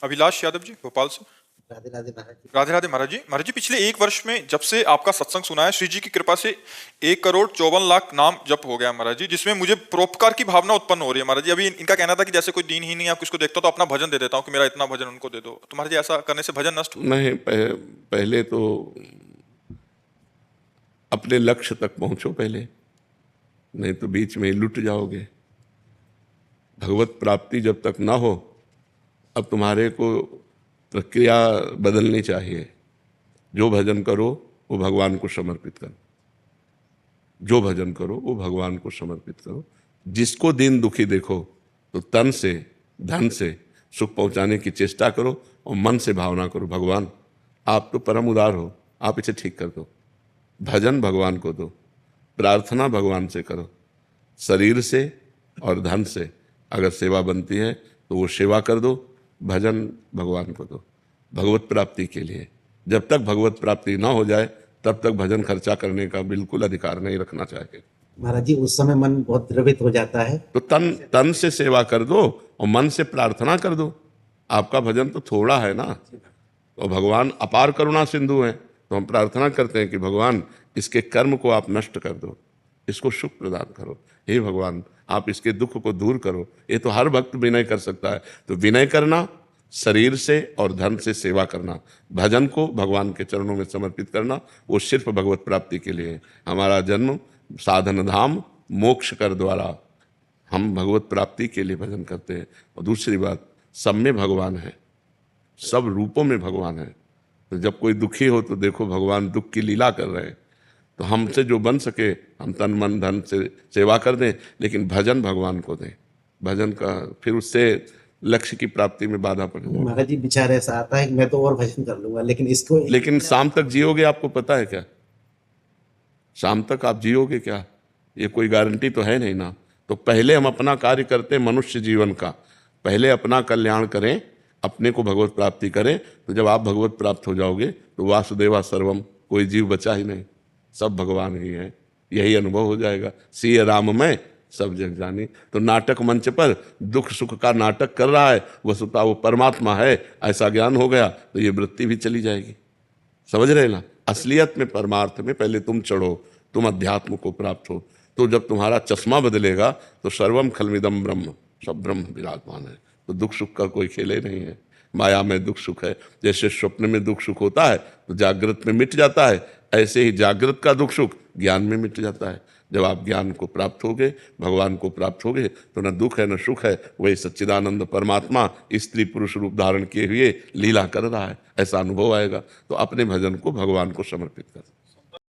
अभिलाष यादव जी, भोपाल से। राधे राधे महाराज जी। राधे राधे महाराज जी। महाराज जी, पिछले 1 वर्ष में जब से आपका सत्संग सुना है, श्री जी की कृपा से 1,54,00,000 नाम जप हो गया महाराज जी, जिसमें मुझे परोपकार की भावना उत्पन्न हो रही है महाराज जी। अभी इनका कहना था कि जैसे कोई दीन ही नहीं, आप किसको देखता तो अपना भजन दे देता हूँ कि मेरा इतना भजन उनको दे दो। तो महाराज जी, ऐसा करने से भजन नष्ट नहीं, पहले तो अपने लक्ष्य तक पहुंचो पहले, नहीं तो बीच में लुट जाओगे। भगवत प्राप्ति जब तक ना हो, अब तुम्हारे को प्रक्रिया बदलनी चाहिए। जो भजन करो वो भगवान को समर्पित करो, जो भजन करो वो भगवान को समर्पित करो। जिसको दीन दुखी देखो तो तन से धन से सुख पहुंचाने की चेष्टा करो और मन से भावना करो, भगवान आप तो परम उदार हो, आप इसे ठीक कर दो। भजन भगवान को दो, प्रार्थना भगवान से करो। शरीर से और धन से अगर सेवा बनती है तो वो सेवा कर दो, भजन भगवान को दो भगवत प्राप्ति के लिए। जब तक भगवत प्राप्ति ना हो जाए तब तक भजन खर्चा करने का बिल्कुल अधिकार नहीं रखना चाहिए। महाराज जी, उस समय मन बहुत द्रवित हो जाता है, तो तन से सेवा कर दो और मन से प्रार्थना कर दो। आपका भजन तो थोड़ा है ना, तो भगवान अपार करुणा सिंधु हैं, तो हम प्रार्थना करते हैं कि भगवान इसके कर्म को आप नष्ट कर दो, इसको सुख प्रदान करो। हे भगवान, आप इसके दुख को दूर करो। ये तो हर भक्त विनय कर सकता है। तो विनय करना, शरीर से और धन से सेवा करना, भजन को भगवान के चरणों में समर्पित करना, वो सिर्फ भगवत प्राप्ति के लिए है। हमारा जन्म साधन धाम मोक्ष कर द्वारा, हम भगवत प्राप्ति के लिए भजन करते हैं। और दूसरी बात, सब में भगवान है, सब रूपों में भगवान है। तो जब कोई दुखी हो तो देखो भगवान दुख की लीला कर रहे हैं। तो हमसे जो बन सके हम तन मन धन से सेवा कर दें, लेकिन भजन भगवान को दें। भजन का फिर उससे लक्ष्य की प्राप्ति में बाधा पड़ेगी। महाराज जी विचार ऐसा आता है कि मैं तो और भजन कर लूंगा, लेकिन इसको लेकिन शाम तक जियोगे आपको पता है क्या? शाम तक आप जियोगे क्या? ये कोई गारंटी तो है नहीं ना। तो पहले हम अपना कार्य करते हैं मनुष्य जीवन का, पहले अपना कल्याण करें, अपने को भगवत प्राप्ति करें। तो जब आप भगवत प्राप्त हो जाओगे तो वासुदेवा सर्वम, कोई जीव बचा ही नहीं, सब भगवान ही है। यही अनुभव हो जाएगा। सिय राम में सब जग जानी। तो नाटक मंच पर दुख सुख का नाटक कर रहा है, वस्तुतः वो परमात्मा है, ऐसा ज्ञान हो गया तो ये वृत्ति भी चली जाएगी। समझ रहे ना? असलियत में परमार्थ में पहले तुम चढ़ो, तुम अध्यात्म को प्राप्त हो। तो जब तुम्हारा चश्मा बदलेगा तो सर्वम खलमिदम ब्रह्म, सब ब्रह्म विराजमान है। तो दुख सुख का कोई खेल ही नहीं है। माया में दुख सुख है, जैसे स्वप्न में दुख सुख होता है तो जागृत में मिट जाता है, ऐसे ही जागृत का दुख सुख ज्ञान में मिट जाता है। जब आप ज्ञान को प्राप्त होगे, भगवान को प्राप्त होगे, तो न दुख है न सुख है, वही सच्चिदानंद परमात्मा स्त्री पुरुष रूप धारण किए हुए लीला कर रहा है, ऐसा अनुभव आएगा। तो अपने भजन को भगवान को समर्पित कर।